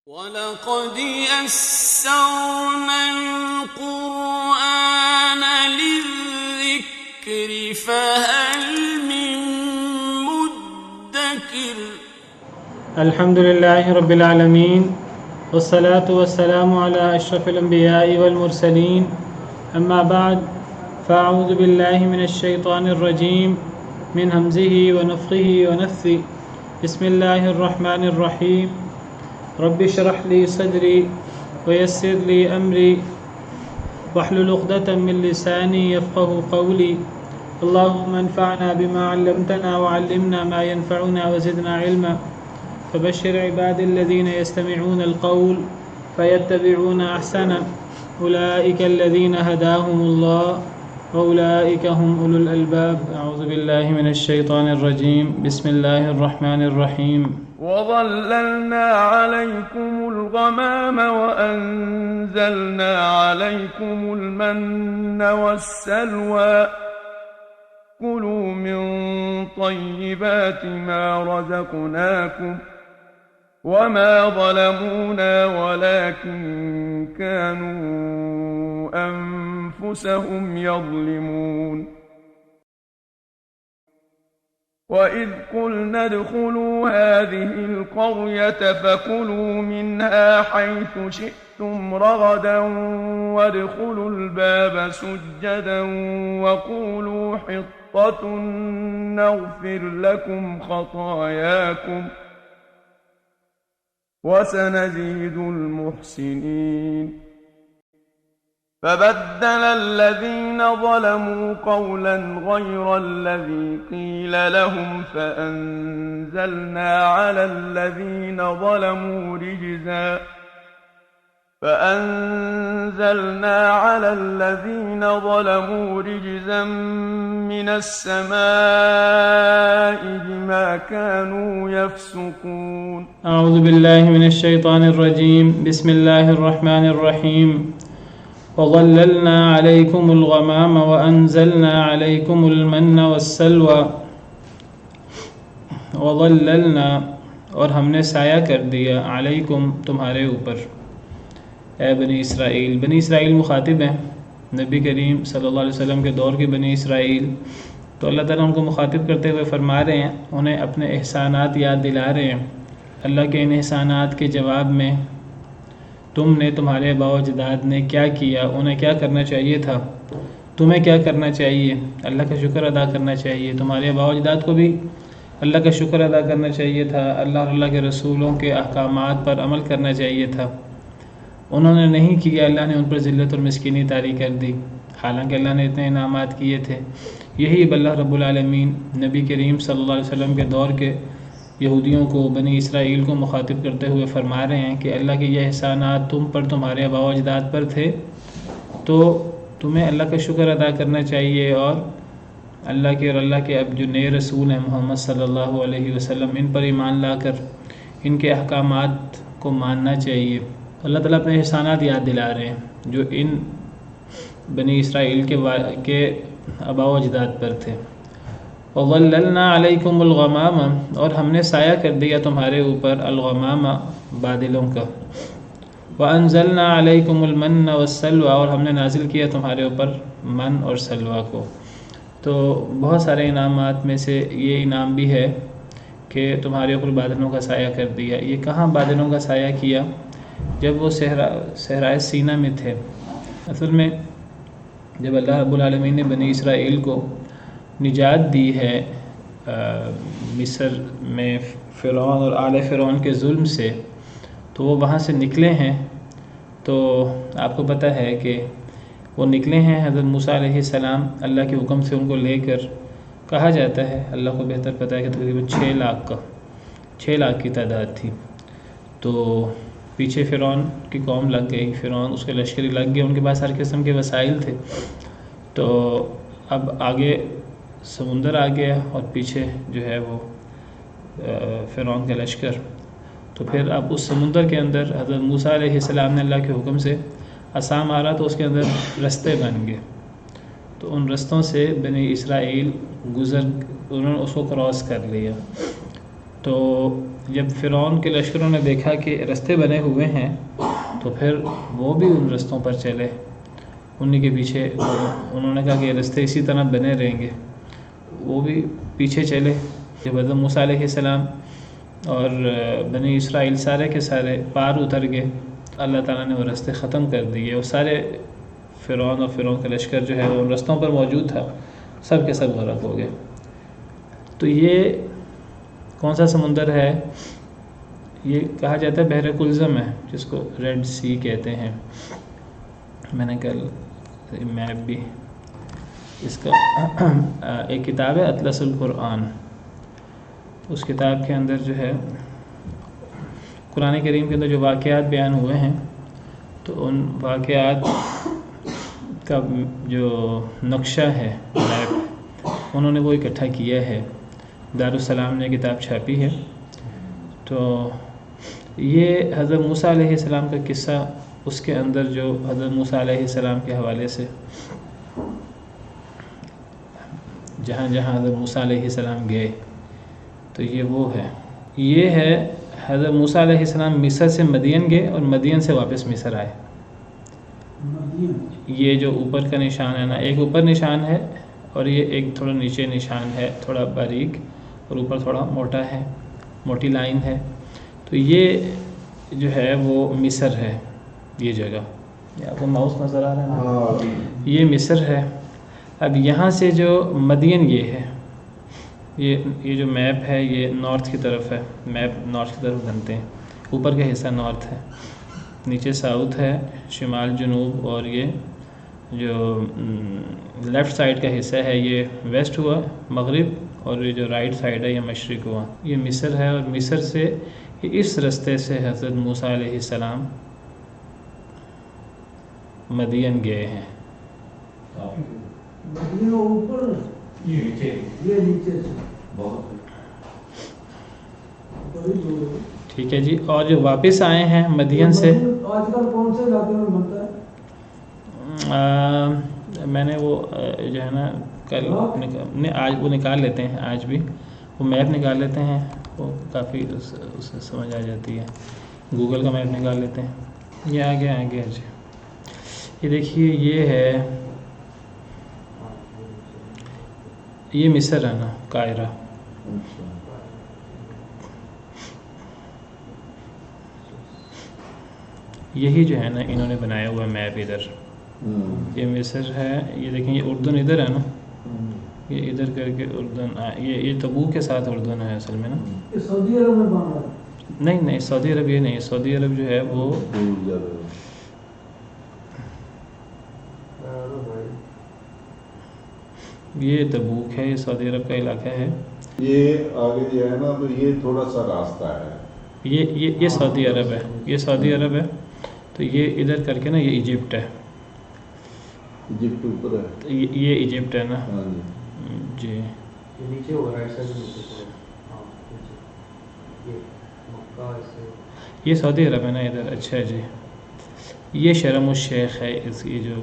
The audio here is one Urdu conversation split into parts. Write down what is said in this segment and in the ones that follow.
وَلَقَدْ يَسَّرْنَا الْقُرْآنَ لِلذِّكْرِ فَهَلْ مِن مُّدَّكِرٍ الحمد لله رب العالمين والصلاة والسلام على أشرف الأنبياء والمرسلين أما بعد فأعوذ بالله من الشيطان الرجيم من همزه ونفخه ونفثه بسم الله الرحمن الرحيم رب اشرح لي صدري ويسر لي أمري واحلل عقدة من لساني يفقهوا قولي اللهم انفعنا بما علمتنا وعلمنا ما ينفعنا وزدنا علما فبشر عبادي الذين يستمعون القول فيتبعون أحسنه أولئك الذين هداهم الله وأولئك هم أولو الألباب أعوذ بالله من الشيطان الرجيم بسم الله الرحمن الرحيم وظللنا عليكم الغمام وأنزلنا عليكم المن والسلوى كلوا من طيبات ما رزقناكم وما ظلمونا ولكن كانوا أنفسهم يظلمون وإذ قلنا ادخلوا هذه القرية فكلوا منها حيث شئتم رغدا وادخلوا الباب سجدا وقولوا حطة نغفر لكم خطاياكم وسنزيد المحسنين فبدل الذين ظلموا قولا غير الذي قيل لهم فأنزلنا على الذين ظلموا رجزا من السماء بما كانوا يفسقون أعوذ بالله من الشيطان الرجيم بسم الله الرحمن الرحيم وظللنا عليكم الغمام وأنزلنا عليكم المن والسلوى وظللنا اور ہم نے سایہ کر دیا علیکم تمہارے اوپر اے بنی اسرائیل مخاطب ہیں نبی کریم صلی اللہ علیہ وسلم کے دور کے بنی اسرائیل، تو اللہ تعالیٰ ان کو مخاطب کرتے ہوئے فرما رہے ہیں، انہیں اپنے احسانات یاد دلا رہے ہیں۔ اللہ کے ان احسانات کے جواب میں تم نے، تمہارے آباء و اجداد نے کیا کیا، انہیں کیا کرنا چاہیے تھا، تمہیں کیا کرنا چاہیے، اللہ کا شکر ادا کرنا چاہیے۔ تمہارے آباء و اجداد کو بھی اللہ کا شکر ادا کرنا چاہیے تھا، اللہ اور اللہ کے رسولوں کے احکامات پر عمل کرنا چاہیے تھا۔ انہوں نے نہیں کیا، اللہ نے ان پر ذلت اور مسکینی طاری کر دی، حالانکہ اللہ نے اتنے انعامات کیے تھے۔ یہی اللہ رب العالمین نبی کریم صلی اللہ علیہ وسلم کے دور کے یہودیوں کو، بنی اسرائیل کو مخاطب کرتے ہوئے فرما رہے ہیں کہ اللہ کے یہ احسانات تم پر، تمہارے آباء و اجداد پر تھے، تو تمہیں اللہ کا شکر ادا کرنا چاہیے، اور اللہ کے اب جو نئے رسول ہیں محمد صلی اللہ علیہ وسلم، ان پر ایمان لا کر ان کے احکامات کو ماننا چاہیے۔ اللہ تعالیٰ اپنے احسانات یاد دلا رہے ہیں جو ان بنی اسرائیل کے آباء و اجداد پر تھے۔ وَظَلَّلْنَا عَلَيْكُمُ الْغَمَامَ اور ہم نے سایہ کر دیا تمہارے اوپر الغمام بادلوں کا، وَأَنزَلْنَا عَلَيْكُمُ الْمَنَّ وَالسَّلْوَى اور ہم نے نازل کیا تمہارے اوپر من اور سلوہ کو۔ تو بہت سارے انعامات میں سے یہ انعام بھی ہے کہ تمہارے اوپر بادلوں کا سایہ کر دیا۔ یہ کہاں بادلوں کا سایہ کیا؟ جب وہ صحرائے سینا میں تھے۔ اصل میں جب اللہ رب العالمین نے بنی اسرائیل کو نجات دی ہے مصر میں فرعون اور آل فرعون کے ظلم سے، تو وہ وہاں سے نکلے ہیں۔ تو آپ کو پتہ ہے کہ وہ نکلے ہیں حضرت موسیٰ علیہ السلام اللہ کے حکم سے ان کو لے کر، کہا جاتا ہے، اللہ کو بہتر پتہ ہے کہ تقریباً 6 لاکھ کی تعداد تھی۔ تو پیچھے فرعون کی قوم لگ گئی، فرعون اس کے لشکری لگ گئے، ان کے پاس ہر قسم کے وسائل تھے۔ تو اب آگے سمندر آ گیا اور پیچھے جو ہے وہ فرعون کا لشکر۔ تو پھر اب اس سمندر کے اندر حضرت موسیٰ علیہ السلام نے اللہ کے حکم سے عصا مارا تو اس کے اندر رستے بن گئے، تو ان رستوں سے بنی اسرائیل انہوں نے اس کو کراس کر لیا۔ تو جب فرعون کے لشکروں نے دیکھا کہ رستے بنے ہوئے ہیں تو پھر وہ بھی ان رستوں پر چلے، انہی کے پیچھے انہوں نے کہا کہ یہ رستے اسی طرح بنے رہیں گے، وہ بھی پیچھے چلے۔ جب حضرت موسیٰ علیہ السلام اور بنی اسرائیل سارے کے سارے پار اتر گئے، اللہ تعالیٰ نے وہ رستے ختم کر دیے، وہ سارے فرعون اور فرعون کا لشکر جو ہے وہ ان رستوں پر موجود تھا، سب کے سب غرق ہو گئے۔ تو یہ کون سا سمندر ہے؟ یہ کہا جاتا ہے بحر کلزم ہے، جس کو ریڈ سی کہتے ہیں۔ میں نے کل میپ بھی اس کا ایک کتاب ہے اطلس القرآن، اس کتاب کے اندر جو ہے قرآن کریم کے اندر جو واقعات بیان ہوئے ہیں تو ان واقعات کا جو نقشہ ہے میپ انہوں نے وہ اکٹھا کیا ہے، دارالسلام نے کتاب چھاپی ہے۔ تو یہ حضرت موسیٰ علیہ السلام کا قصہ، اس کے اندر جو حضرت موسیٰ علیہ السلام کے حوالے سے جہاں جہاں حضرت موسیٰ علیہ السلام گئے تو یہ وہ ہے۔ یہ ہے حضرت موسیٰ علیہ السلام مصر سے مدین گئے اور مدین سے واپس مصر آئے۔ یہ جو اوپر کا نشان ہے نا، ایک اوپر نشان ہے اور یہ ایک تھوڑا نیچے نشان ہے، تھوڑا باریک اور اوپر تھوڑا موٹا ہے، موٹی لائن ہے۔ تو یہ جو ہے وہ مصر ہے، یہ جگہ، یہ آپ کو ماؤس نظر آ رہا ہے نا، یہ مصر ہے۔ اب یہاں سے جو مدین یہ ہے، یہ جو میپ ہے یہ نارتھ کی طرف ہے، میپ نارتھ کی طرف بنتے ہیں، اوپر کا حصہ نارتھ ہے، نیچے ساؤتھ ہے، شمال جنوب، اور یہ جو لیفٹ سائڈ کا حصہ ہے یہ ویسٹ ہوا مغرب، اور یہ جو رائٹ سائڈ ہے یہ مشرق ہوا۔ یہ مصر ہے، اور مصر سے اس رستے سے حضرت موسیٰ علیہ السلام مدین گئے ہیں۔ ٹھیک ہے جی، اور جو واپس آئے ہیں مدین سے، آج کل کون سے علاقے میں بنتا ہے؟ میں نے وہ جو ہے نا کل آج وہ نکال لیتے ہیں، آج بھی وہ میپ نکال لیتے ہیں، وہ کافی اس سے سمجھ آ جاتی ہے، گوگل کا میپ نکال لیتے ہیں۔ یہ آگے جی، یہ دیکھیے یہ ہے، یہ مصر ہے نا، قاہرہ۔ یہی جو ہے نا انہوں نے بنایا ہوا میپ ادھر، یہ مصر ہے، یہ دیکھیں یہ اردن ادھر ہے نا، یہ ادھر کر کے اردن، یہ تبوک کے ساتھ اردن ہے اصل میں نا۔ یہ سعودی عرب میں بن رہا ہے؟ نہیں سعودی عرب یہ نہیں، سعودی عرب جو ہے وہ یہ تبوک ہے، یہ سعودی عرب کا علاقہ ہے۔ یہ آگے جو ہے نا تو یہ تھوڑا سا راستہ ہے، یہ سعودی عرب ہے، یہ سعودی عرب ہے۔ تو یہ ادھر کر کے نا یہ ایجپٹ ہے، ایجپٹ اوپر ہے، یہ ایجپٹ ہے نا جی۔ نیچے ہو رائٹ سائڈ میں، ہاں یہ مکہ سے، یہ سعودی عرب ہے نا ادھر، اچھا جی۔ یہ شرم الشیخ ہے، اس کی جو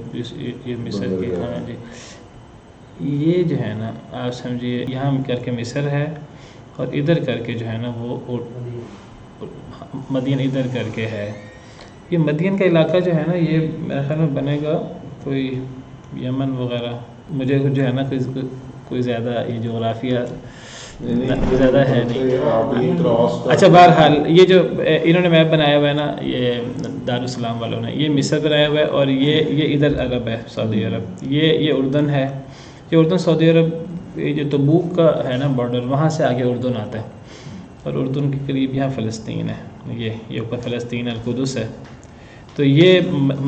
یہ مصر کی، ہاں جی۔ یہ جو ہے نا آپ سمجھیے یہاں کر کے مصر ہے، اور ادھر کر کے جو ہے نا وہ مدین ادھر کر کے ہے۔ یہ مدین کا علاقہ جو ہے نا یہ میرے خیال میں بنے گا کوئی یمن وغیرہ، مجھے جو ہے نا کوئی زیادہ یہ جغرافیہ زیادہ ہے نہیں۔ اچھا بہرحال یہ جو انہوں نے میپ بنایا ہوا ہے نا، یہ دارالسلام والوں نے، یہ مصر بنایا ہوا ہے، اور یہ ادھر عرب ہے، سعودی عرب۔ یہ اردن ہے، یہ اردن سعودی عرب، یہ جو تبوک کا ہے نا بارڈر، وہاں سے آگے اردن آتا ہے، اور اردن کے قریب یہاں فلسطین ہے، یہ اوپر فلسطین القدس ہے۔ تو یہ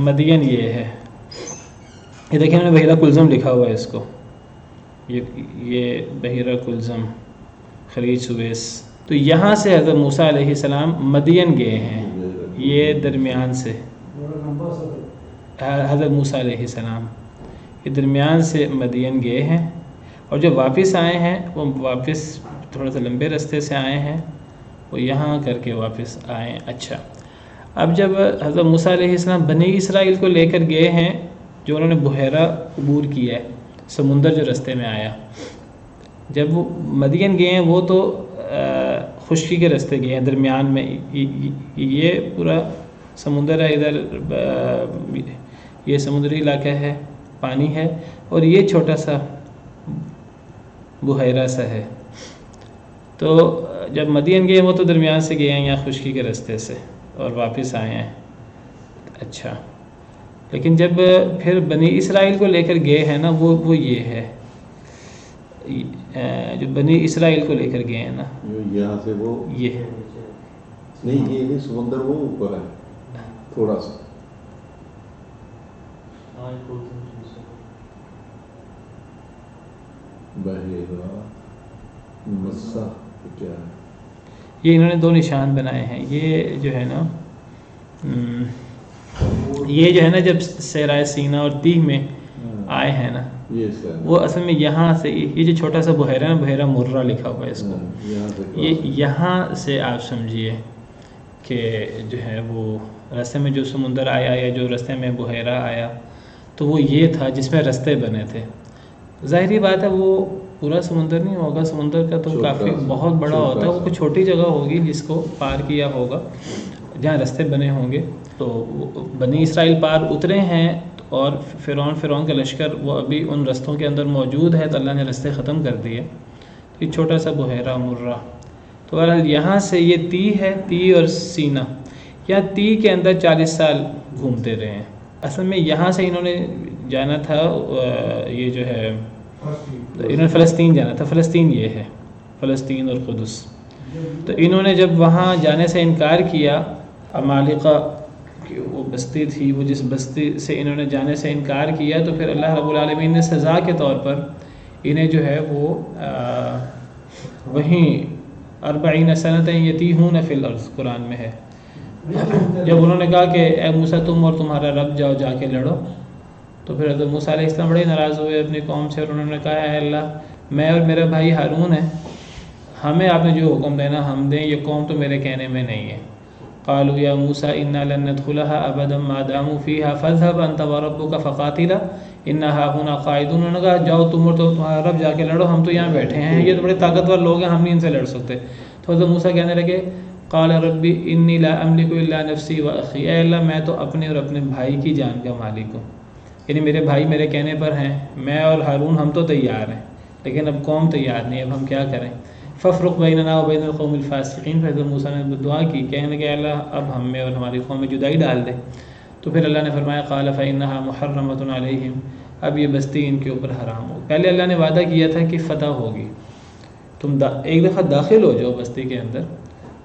مدین یہ ہے، یہ دیکھیں انہوں نے بحیرہ کلزم لکھا ہوا ہے اس کو، یہ بحیرہ کلزم، خلیج سویس۔ تو یہاں سے حضرت موسیٰ علیہ السلام مدین گئے ہیں، یہ درمیان سے حضرت موسیٰ علیہ السلام یہ درمیان سے مدین گئے ہیں، اور جو واپس آئے ہیں وہ واپس تھوڑا سا لمبے راستے سے آئے ہیں، وہ یہاں کر کے واپس آئے۔ اچھا، اب جب حضرت موسیٰ علیہ السلام بنی اسرائیل کو لے کر گئے ہیں، جو انہوں نے بحیرہ عبور کیا ہے، سمندر جو رستے میں آیا، جب وہ مدین گئے ہیں وہ تو خشکی کے راستے گئے ہیں درمیان میں. یہ پورا سمندر ہے ادھر، یہ سمندری علاقہ ہے، پانی ہے، اور یہ چھوٹا سا بحیرہ سا ہے. تو جب مدین گئے وہ تو درمیان سے گئے ہیں یہاں خشکی کے راستے سے اور واپس آئے ہیں. اچھا، لیکن جب پھر بنی اسرائیل کو لے کر گئے ہیں نا، وہ یہ ہے، جو بنی اسرائیل کو لے کر گئے ہیں نا، یہاں سے وہ یہ نہیں، یہ نہیں سمندر وہ اوپر ہے تھوڑا سا. بحیرہ مسا کیا ہے؟ یہ انہوں نے 2 نشان بنائے ہیں. یہ جو ہے نا، یہ جو ہے نا جب صحرائے سینا اور تیہ میں آئے ہیں نا، وہ اصل میں یہاں سے، یہ جو چھوٹا سا بحیرہ ہے نا، بحیرہ مرہ لکھا ہوا ہے اس کو، یہ یہاں سے آپ سمجھیے کہ جو ہے وہ راستے میں جو سمندر آیا یا جو راستے میں بحیرہ آیا تو وہ یہ تھا جس میں راستے بنے تھے. ظاہری بات ہے وہ پورا سمندر نہیں ہوگا، سمندر کا تو کافی بہت بڑا ہوتا ہے، وہ کوئی چھوٹی جگہ ہوگی جس کو پار کیا ہوگا جہاں راستے بنے ہوں گے. تو بنی اسرائیل پار اترے ہیں اور فرعون کا لشکر وہ ابھی ان رستوں کے اندر موجود ہے، تو اللہ نے رستے ختم کر دیے. یہ چھوٹا سا بحیرہ مرہ. تو یہاں سے یہ تی ہے، تی اور سینا، یہاں تی کے اندر 40 سال گھومتے رہے ہیں. اصل میں یہاں سے انہوں نے جانا تھا، یہ جو ہے انہوں نے فلسطین جانا تھا. فلسطین یہ ہے، فلسطین اور قدس. تو انہوں نے جب وہاں جانے سے انکار کیا، عمالقہ کی وہ بستی تھی، وہ جس بستی سے انہوں نے جانے سے انکار کیا، تو پھر اللہ رب العالمین نے سزا کے طور پر انہیں جو ہے وہ وہیں 40 سنۃ یتیہون فی الارض قرآن میں ہے. جب انہوں نے کہا کہ اے موسیٰ تم اور تمہارا رب جاؤ جا کے لڑو، تو پھر حضرت موسیٰ علیہ السلام بڑے ناراض ہوئے اپنی قوم سے، اور انہوں نے کہا اے اللہ، میں اور میرا بھائی ہارون ہے، ہمیں آپ نے جو حکم دینا ہم دیں، یہ قوم تو میرے کہنے میں نہیں ہے. قالوا یا موسیٰ انا لن ندخلها ابدا ما داموا فيها فاذهب انت وربك فقاتلا انا هاهنا قاعدون. انہوں نے کہا جاؤ تم اور تمہارا رب جا کے لڑو، ہم تو یہاں بیٹھے ہیں، یہ تو بڑے طاقتور لوگ ہیں، ہم نہیں ان سے لڑ سکتے. تو حضرت موسیٰ کہنے لگے قال ربی انی لا املک الا نفسی واخی، اے اللہ میں تو اپنے اور اپنے بھائی کی جان کا مالک ہوں، یعنی میرے بھائی میرے کہنے پر ہیں، میں اور ہارون ہم تو تیار ہیں، لیکن اب قوم تیار نہیں، اب ہم کیا کریں. ففرق بیننا و بین القوم الفاسقین. پھر حضرت موسیٰ نے دعا کی، کہنے کہ اللہ اب ہم میں اور ہماری قوم میں جدائی ڈال دے. تو پھر اللہ نے فرمایا قال فإنها محرمۃ علیہم، اب یہ بستی ان کے اوپر حرام ہو. پہلے اللہ نے وعدہ کیا تھا کہ فتح ہوگی، تم ایک دفعہ داخل ہو جاؤ بستی کے اندر،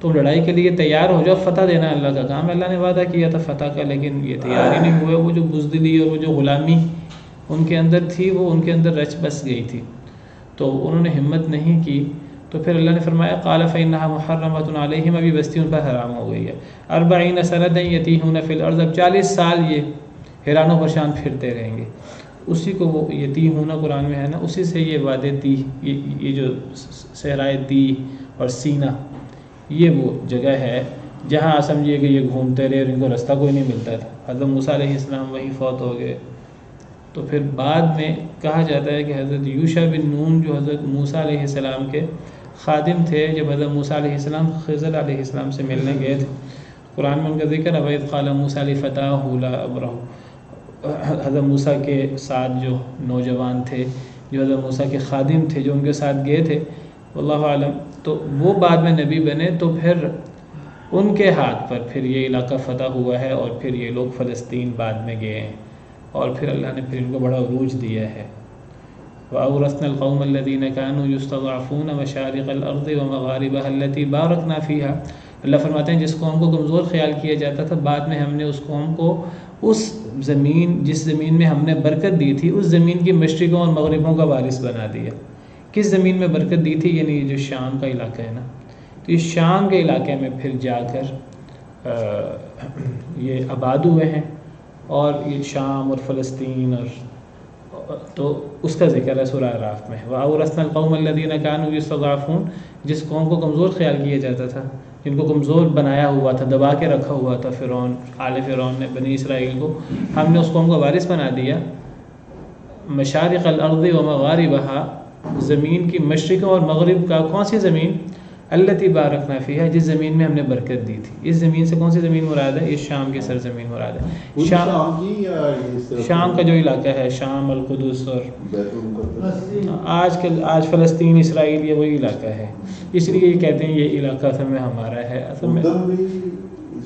تم لڑائی کے لیے تیار ہو جاؤ، فتح دینا اللہ کا کام ہے. اللہ نے وعدہ کیا تھا فتح کا، لیکن یہ تیار ہی نہیں ہوئے. وہ جو بزدلی اور وہ جو غلامی ان کے اندر تھی، وہ ان کے اندر رچ بس گئی تھی، تو انہوں نے ہمت نہیں کی. تو پھر اللہ نے فرمایا قال فإنها محرمۃ علیہم، ابھی بستی ان پر حرام ہو گئی ہے. 40 سنۃ یتیہون فی الارض، اب 40 سال یہ حیران و پریشان پھرتے رہیں گے. اسی کو وہ یتیہون قرآن میں ہے نا، اسی سے یہ وادی تی، یہ جو صحرائے تی اور سینا، یہ وہ جگہ ہے جہاں سمجھیے کہ یہ گھومتے رہے اور ان کو راستہ کوئی نہیں ملتا تھا. حضرت موسیٰ علیہ السلام وہیں فوت ہو گئے. تو پھر بعد میں کہا جاتا ہے کہ حضرت یوشع بن نون جو حضرت موسیٰ علیہ السلام کے خادم تھے، جب حضرت موسیٰ علیہ السلام خضر علیہ السلام سے ملنے گئے تھے، قرآن میں ان کا ذکر ہے وَإِذْ قَالَ مُوسَىٰ لِفَتَاهُ لَا أَبْرَحُ. حضرت موسیٰ کے ساتھ جو نوجوان تھے، جو حضرت موسیٰ کے خادم تھے، جو ان کے ساتھ گئے تھے، واللہ عالم، تو وہ بعد میں نبی بنے. تو پھر ان کے ہاتھ پر پھر یہ علاقہ فتح ہوا ہے، اور پھر یہ لوگ فلسطین بعد میں گئے ہیں، اور پھر اللہ نے پھر ان کو بڑا عروج دیا ہے. وَأَوْرَثْنَا الْقَوْمَ الَّذِينَ كَانُوا يُسْتَضْعَفُونَ مَشَارِقَ الْأَرْضِ وَمَغَارِبَهَا الَّتِي بَارَكْنَا فِيهَا. اللہ فرماتے ہیں جس قوم کو کمزور خیال کیا جاتا تھا، بعد میں ہم نے اس قوم کو اس زمین، جس زمین میں ہم نے برکت دی تھی، اس زمین کی مشرقوں اور مغربوں کا وارث بنا دیا. کس زمین میں برکت دی تھی؟ یعنی جو شام کا علاقہ ہے نا، تو اس شام کے علاقے میں پھر جا کر یہ آباد ہوئے ہیں، اور یہ شام اور فلسطین، اور تو اس کا ذکر ہے سورہ اعراف میں. وَأَوْرَثْنَا الْقَوْمَ الَّذِينَ كَانُوا يُسْتَضْعَفُونَ، جس قوم کو کمزور خیال کیا جاتا تھا، جن کو کمزور بنایا ہوا تھا، دبا کے رکھا ہوا تھا فرعون، آل فرعون نے بنی اسرائیل کو، ہم نے اس قوم کا وارث بنا دیا. مشارق الارض و مغاربها، زمین کی مشرق اور مغرب کا. کون سی زمین؟ التی بارکنا فیہا، جس زمین میں ہم نے برکت دی تھی. اس زمین سے کون سی زمین مراد ہے؟ یہ شام کی سرزمین مراد ہے. پوری شام کی یا یہ صرف شام کا جو علاقہ ہے، شام، القدس اور بیت المقدس، آج فلسطین، اسرائیل، یہ وہی علاقہ ہے. اس لیے یہ کہتے ہیں یہ علاقہ اصل میں ہمارا ہے. اصل میں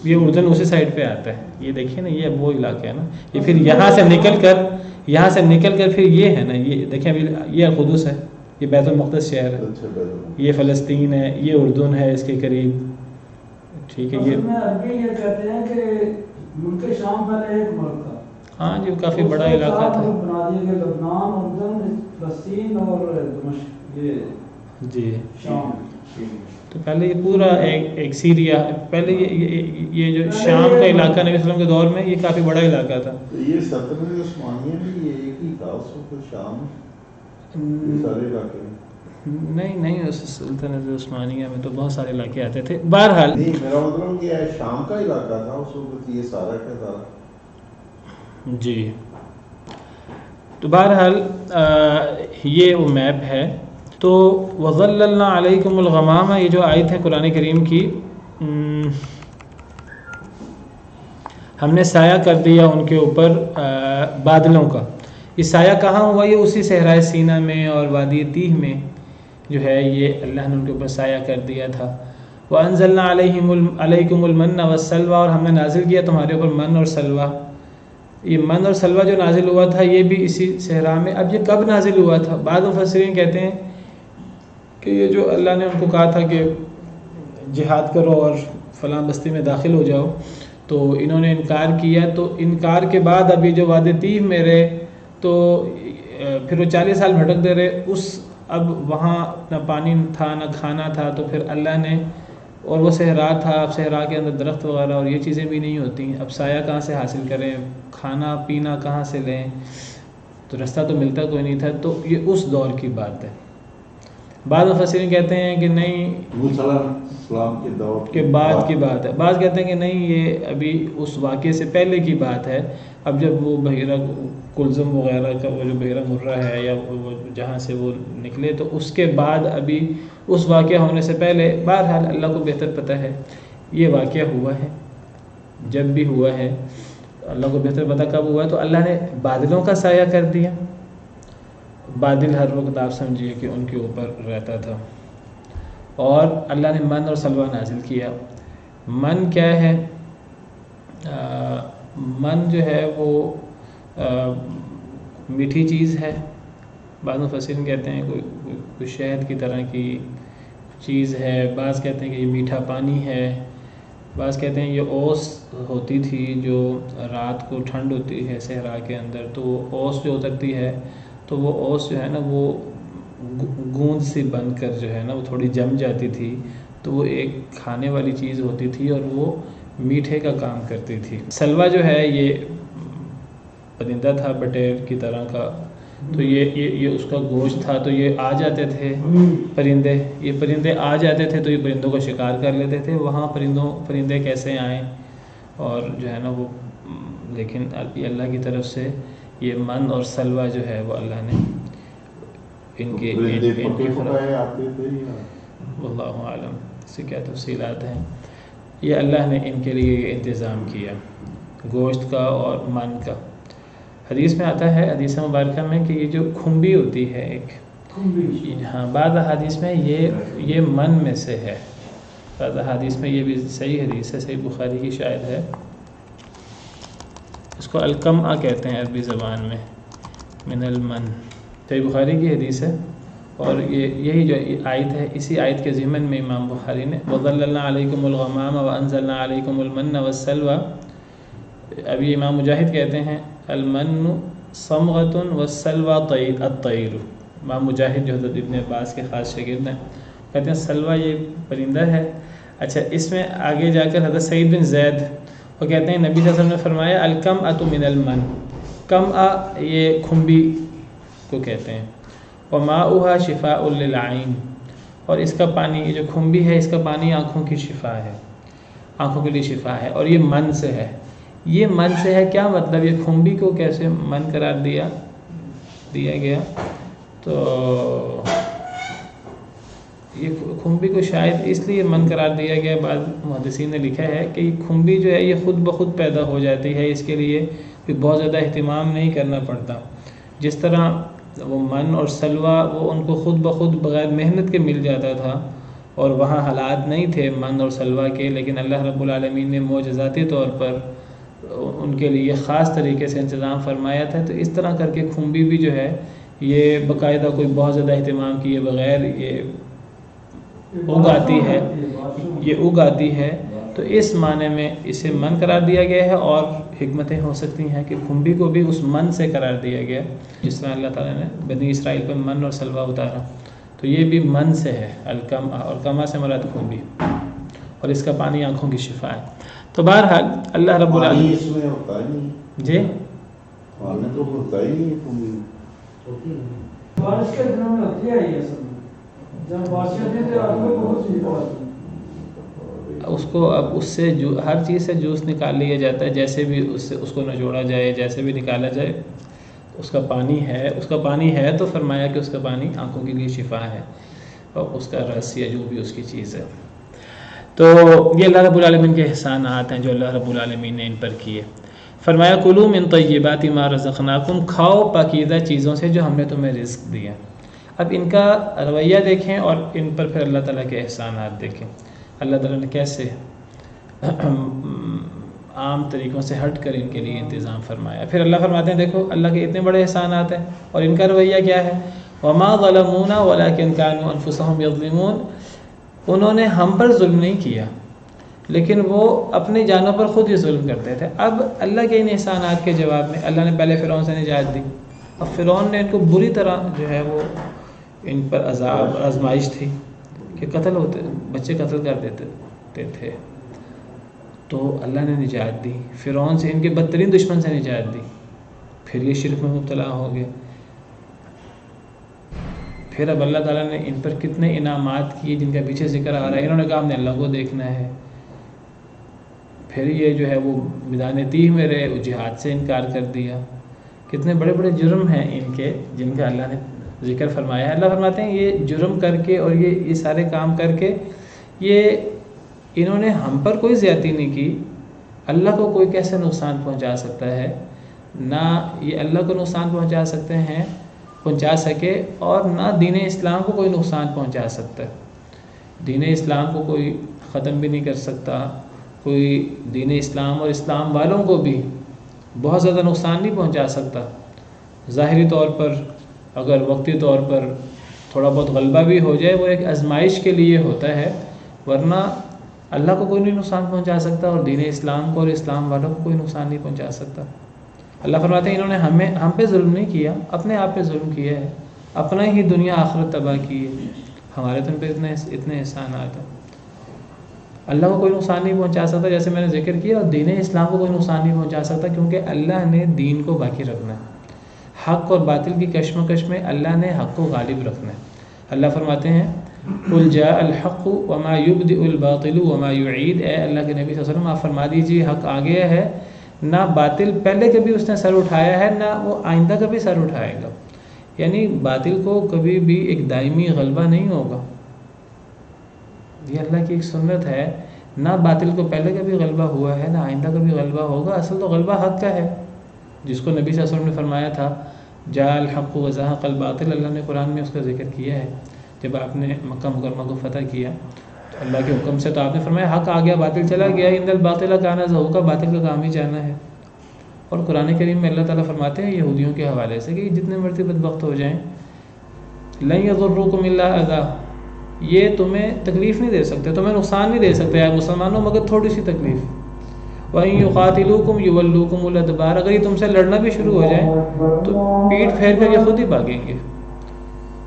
یہ اردن اسی سائڈ پہ آتا ہے. یہ دیکھیے نا، یہ وہ علاقہ ہے نا. یہ پھر یہاں سے نکل کر پھر یہ ہے نا، یہ دیکھیں ابھی یہ القدس ہے، یہ بیت المقدس شہر ہے، اچھا بیت المقدس، یہ فلسطین ہے، یہ اردن ہے اس کے قریب. ٹھیک ہے. اصل میں عربی یہ کہتے ہیں کہ ملک شام پہلے ایک ملک تھا. ہاں جی، کافی بڑا علاقہ تھا. بنا دیے گئے لبنان، اردن، فلسطین اور دمشق، یہ جی. شام. تو پہلے یہ پورا ایک سیریا، پہلے یہ جو شام کا علاقہ نبی صلی اللہ علیہ وسلم کے دور میں یہ کافی بڑا علاقہ تھا. یہ سلطنت عثمانیہ بھی یہ ایک ہی تھا اس وقت شام میں، سارے علاقے میں؟ نہیں، اس سلطنت عثمانیہ میں تو بہت سارے علاقے آتے تھے. بہرحال نہیں، میرا مطلب کہ شام کا علاقہ تھا اس وقت یہ سارا کا سارا. جی. تو بہرحال یہ وہ میپ ہے. تو وَظَلَّلْنَا عَلَيْكُمُ الْغَمَامَ، یہ جو آیت ہے قرآن کریم کی، ہم نے سایہ کر دیا ان کے اوپر بادلوں کا. یہ سایہ کہاں ہوا؟ یہ اسی صحرائے سینا میں اور وادی تیہ میں جو ہے یہ اللہ نے ان کے اوپر سایہ کر دیا تھا. وَأَنزَلْنَا عَلَيْكُمُ الْمَنَّ وَالسَّلْوَىٰ، اور ہم نے نازل کیا تمہارے اوپر من اور سلوہ. یہ من اور سلوہ جو نازل ہوا تھا یہ بھی اسی صحرا میں. اب یہ کب نازل ہوا تھا؟ بعض مفسرین کہتے ہیں کہ یہ جو اللہ نے ان کو کہا تھا کہ جہاد کرو اور فلاں بستی میں داخل ہو جاؤ، تو انہوں نے انکار کیا. تو انکار کے بعد ابھی جو وادی تیہ میں رہے تو پھر وہ 40 سال بھٹکتے رہے. اب وہاں نہ پانی تھا نہ کھانا تھا، تو پھر اللہ نے، اور وہ صحرا تھا، اب صحرا کے اندر درخت وغیرہ اور یہ چیزیں بھی نہیں ہوتی. اب سایہ کہاں سے حاصل کریں، کھانا پینا کہاں سے لیں، تو رستہ تو ملتا کوئی نہیں تھا. تو یہ اس دور کی بات ہے. بعض مفسرین کہتے ہیں کہ نہیں، موسیٰ علیہ السلام کے دور کے بعد کی بات ہے. بعض کہتے ہیں کہ نہیں، یہ ابھی اس واقعے سے پہلے کی بات ہے. اب جب وہ بحیرہ کلزم وغیرہ کا وہ جو بحیرہ مرہ ہے یا وہ جہاں سے وہ نکلے، تو اس کے بعد ابھی اس واقعہ ہونے سے پہلے. بہرحال اللہ کو بہتر پتہ ہے یہ واقعہ ہوا ہے، جب بھی ہوا ہے اللہ کو بہتر پتہ کب ہوا ہے. تو اللہ نے بادلوں کا سایہ کر دیا. بادل ہر وقت آپ سمجھیے کہ ان کے اوپر رہتا تھا. اور اللہ نے من اور سلوہ نازل کیا. من کیا ہے؟ من جو ہے وہ میٹھی چیز ہے. بعض مفسرین کہتے ہیں کوئی شہد کی طرح کی چیز ہے. بعض کہتے ہیں کہ یہ میٹھا پانی ہے. بعض کہتے ہیں یہ اوس ہوتی تھی جو رات کو ٹھنڈ ہوتی ہے صحرا کے اندر، تو وہ اوس جو اترتی ہے تو وہ اوس جو ہے نا وہ گوند سی بن کر جو ہے نا وہ تھوڑی جم جاتی تھی. تو وہ ایک کھانے والی چیز ہوتی تھی اور وہ میٹھے کا کام کرتی تھی. سلوہ جو ہے یہ پرندہ تھا بٹیر کی طرح کا. تو یہ اس کا گوشت تھا. تو یہ آ جاتے تھے پرندے آ جاتے تھے تو یہ پرندوں کو شکار کر لیتے تھے. وہاں پرندے کیسے آئیں اور جو ہے نا وہ، لیکن اللہ کی طرف سے یہ من اور سلوہ جو ہے وہ اللہ نے ان کے واللہ عالم سے کیا تفصیلات ہیں، یہ اللہ نے ان کے لیے انتظام کیا گوشت کا اور من کا. حدیث میں آتا ہے، حدیث مبارکہ میں، کہ یہ جو کھمبی ہوتی ہے ایک، ہاں بعض حدیث میں یہ من میں سے ہے. بعض حدیث میں یہ بھی صحیح حدیث ہے، صحیح بخاری کی شاید ہے. اس کو القمع کہتے ہیں عربی زبان میں، من المن. صحیح بخاری کی حدیث ہے. اور یہی جو آیت ہے، اسی آیت کے ضمن میں امام بخاری نے وَظَلَّلْنَا عَلَيْكُمُ الْغَمَامَ وَأَنزَلْنَا عَلَيْكُمُ الْمَنَّ وَالسَّلْوَىٰ. ابھی امام مجاہد کہتے ہیں المن صمغۃ والسلوى الطیر. امام مجاہد جو حضرت ابن عباس کے خاص شاگرد ہیں، کہتے ہیں سلوہ یہ پرندہ ہے. اچھا، اس میں آگے جا کر حضرت سعید بن زید وہ کہتے ہیں نبی صلی اللہ علیہ وسلم نے فرمایا الکمأۃ من المن. کمأ یہ کھمبی کو کہتے ہیں. وماؤها شفاء للعین، اور اس کا پانی، یہ جو کھمبی ہے اس کا پانی آنکھوں کی شفا ہے، آنکھوں کے لیے شفا ہے. اور یہ من سے ہے. یہ من سے ہے کیا مطلب؟ یہ کھمبی کو کیسے من قرار دیا گیا؟ تو یہ کھمبی کو شاید اس لیے من قرار دیا گیا، بعض محدثین نے لکھا ہے کہ یہ کھمبی جو ہے یہ خود بخود پیدا ہو جاتی ہے، اس کے لیے کوئی بہت زیادہ اہتمام نہیں کرنا پڑتا. جس طرح وہ من اور سلوہ وہ ان کو خود بخود بغیر محنت کے مل جاتا تھا، اور وہاں حالات نہیں تھے من اور سلوہ کے، لیکن اللہ رب العالمین نے معجزاتی طور پر ان کے لیے خاص طریقے سے انتظام فرمایا تھا. تو اس طرح کر کے کھمبی بھی جو ہے یہ باقاعدہ کوئی بہت زیادہ اہتمام کیے بغیر یہ اگاتی ہے. تو اس معنی میں اسے من قرار دیا گیا ہے، اور حکمتیں ہو سکتی ہیں کہ کھمبی کو بھی اس من سے قرار دیا گیا جس طرح اللہ تعالیٰ نے بنی اسرائیل پر من اور سلوہ اتارا. تو یہ بھی من سے ہے، الکما، اور کما سے مراد کھمبی، اور اس کا پانی آنکھوں کی شفا ہے. تو بہرحال اللہ رب العالمین اس میں ہوتا ہی نہیں جی پانی تو ہوتا ہی نہیں کھمبی. بارش کے دنوں میں ہوتی ہے یہ سب، جب بارش ہوتی ہے تو آپ کو بہت سی ہوتی ہے. اس کو اب اس سے ہر چیز سے جوس نکال لیا جاتا ہے، جیسے بھی اس کو نچوڑا جائے، جیسے بھی نکالا جائے. اس کا پانی ہے تو فرمایا کہ اس کا پانی آنکھوں کے لیے شفا ہے، اور اس کا رس یا جو بھی اس کی چیز ہے. تو یہ اللہ رب العالمین کے احسانات ہیں جو اللہ رب العالمین نے ان پر کیے. فرمایا کلوا من طیبات ما رزقناکم، کھاؤ پاکیزہ چیزوں سے جو ہم نے تمہیں رزق دیا. اب ان کا رویہ دیکھیں اور ان پر پھر اللہ تعالیٰ کے احسانات دیکھیں. اللہ تعالیٰ نے کیسے عام طریقوں سے ہٹ کر ان کے لیے انتظام فرمایا. پھر اللہ فرماتے ہیں دیکھو اللہ کے اتنے بڑے احسانات ہیں، اور ان کا رویہ کیا ہے. وما ظلمونا ولکن كانوا انفسهم یظلمون، انہوں نے ہم پر ظلم نہیں کیا لیکن وہ اپنی جانوں پر خود ہی ظلم کرتے تھے. اب اللہ کے ان احسانات کے جواب میں اللہ نے پہلے فرعون سے نجات دی. اب فرعون نے ان کو بری طرح جو ہے وہ ان پر عذاب آزمائش تھی کہ بچے قتل کر دیتے تھے. تو اللہ نے نجات دی، فرعون سے ان کے بدترین دشمن سے نجات دی. پھر یہ شرک میں مبتلا ہو گئے. پھر اب اللہ تعالیٰ نے ان پر کتنے انعامات کیے جن کا پیچھے ذکر آ رہا ہے. انہوں نے کہا ہم نے اللہ کو دیکھنا ہے. پھر یہ جو ہے وہ میدان تیہ میں رہے، وہ جہاد سے انکار کر دیا. کتنے بڑے بڑے جرم ہیں ان کے جن کا اللہ نے ذکر فرمایا ہے. اللہ فرماتے ہیں یہ جرم کر کے اور یہ سارے کام کر کے یہ انہوں نے ہم پر کوئی زیادتی نہیں کی. اللہ کو کوئی کیسے نقصان پہنچا سکتا ہے؟ نہ یہ اللہ کو نقصان پہنچا سکے اور نہ دین اسلام کو کوئی نقصان پہنچا سکتا ہے. دین اسلام کو کوئی ختم بھی نہیں کر سکتا، کوئی دین اسلام اور اسلام والوں کو بھی بہت زیادہ نقصان نہیں پہنچا سکتا. ظاہری طور پر اگر وقتی طور پر تھوڑا بہت غلبہ بھی ہو جائے وہ ایک آزمائش کے لیے ہوتا ہے، ورنہ اللہ کو کوئی نہیں نقصان پہنچا سکتا اور دین اسلام کو اور اسلام والوں کو کوئی نقصان نہیں پہنچا سکتا. اللہ فرماتے ہیں انہوں نے ہم پہ ظلم نہیں کیا، اپنے آپ پہ ظلم کیا ہے، اپنا ہی دنیا آخرت تباہ کی ہے. ہمارے تو ان پہ اتنے احسانات ہیں. اللہ کو کوئی نقصان نہیں پہنچا سکتا جیسے میں نے ذکر کیا، اور دین اسلام کو کوئی نقصان نہیں پہنچا سکتا کیونکہ اللہ نے دین کو باقی رکھنا ہے. حق اور باطل کی کشمکش میں اللہ نے حق کو غالب رکھنا ہے. اللہ فرماتے ہیں قل جاء الحق وما يبدئ الباطل وما يعيد، اے اللہ کے نبی صلی اللہ علیہ وسلم آپ فرما دیجیے حق آ گیا ہے، نہ باطل پہلے کبھی اس نے سر اٹھایا ہے نہ وہ آئندہ کبھی سر اٹھائے گا. یعنی باطل کو کبھی بھی ایک دائمی غلبہ نہیں ہوگا. یہ اللہ کی ایک سنت ہے، نہ باطل کو پہلے کبھی غلبہ ہوا ہے نہ آئندہ کبھی غلبہ ہوگا. اصل تو غلبہ حق کا ہے جس کو نبی صلی اللہ علیہ وسلم نے فرمایا تھا جاء الحق وزهق الباطل. اللہ نے قرآن میں اس کا ذکر کیا ہے. جب آپ نے مکہ مکرمہ کو فتح کیا تو اللہ کے حکم سے تو آپ نے فرمایا حق آ گیا باطل چلا گیا، ان الباطل کان زہوقا، باطل کا کام ہی جانا ہے. اور قرآن کریم میں اللہ تعالیٰ فرماتے ہیں یہودیوں کے حوالے سے کہ جتنے مرتبہ بدبخت ہو جائیں لن یضرکم الا اذی، یہ تمہیں تکلیف نہیں دے سکتے، تمہیں نقصان نہیں دے سکتے یا مسلمانوں مگر تھوڑی سی تکلیف. وَإِن يُقَاتِلُوكُمْ يُوَلُّوكُمُ الْأَدْبَارَ، اگر یہ تم سے لڑنا بھی شروع ہو جائیں تو پیٹ پھیر کر یہ خود ہی بھاگیں گے.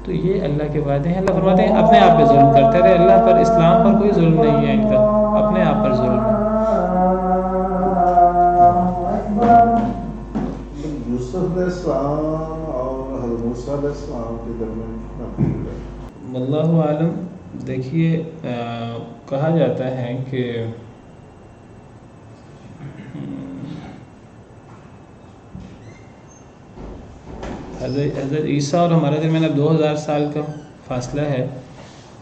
تو یہ اللہ کے وعدے ہیں. اللہ فرماتے ہیں اپنے آپ پہ ظلم کرتے رہے. اللہ پر اسلام پر کوئی ظلم نہیں ہے ان کا، اپنے آپ پر ظلم ہے. یوسف علیہ السلام اور حضرت موسیٰ علیہ السلام کے درمیان کتنا فرق ہے؟ واللہ عالم. دیکھیے کہا جاتا ہے کہ حضرت عیسیٰ اور ہمارے درمیان اب 2000 سال کا فاصلہ ہے.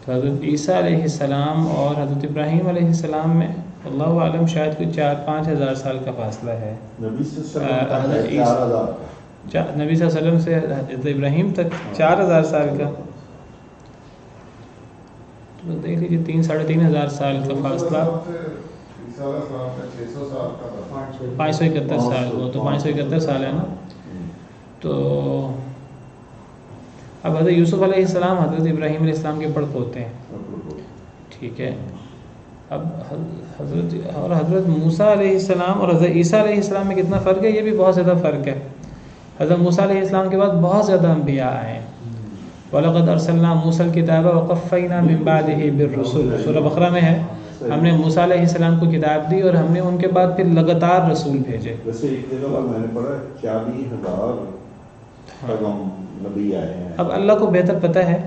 تو حضرت عیسیٰ علیہ السلام اور حضرت ابراہیم علیہ السلام میں اللہ عالم شاید کوئی 4-5 ہزار سال کا فاصلہ ہے. نبی صلی اللہ علیہ وسلم نبی صلی اللہ علیہ وسلم سے حضرت ابراہیم تک 4000 سال کا. تو دیکھ لیجیے 3-3.5 سال کا فاصلہ. 571 سال وہ تو 571 سال ہے نا. تو اب حضرت یوسف علیہ السلام حضرت ابراہیم علیہ السلام کے پڑپوتے ہیں. ٹھیک ہے. اب حضرت موسیٰ علیہ السلام اور حضرت عیسیٰ علیہ السلام میں کتنا فرق ہے؟ یہ بھی بہت زیادہ فرق ہے. حضرت موسیٰ علیہ السلام کے بعد بہت زیادہ انبیاء آئے ہیں. وَلَقَدْ أَرْسَلْنَا مُوسَى الْكِتَابَ وَقَفَّيْنَا مِن بَعْدِهِ بِالرُّسُلِ سورہ بقرہ میں ہے. ہم نے موسیٰ علیہ السلام کو کتاب دی اور ہم نے ان کے بعد پھر لگاتار رسول بھیجے. ویسے ایک جگہ پر میں نے پڑھا 40,000 نبی آئے ہیں. اب اللہ کو بہتر پتہ ہے.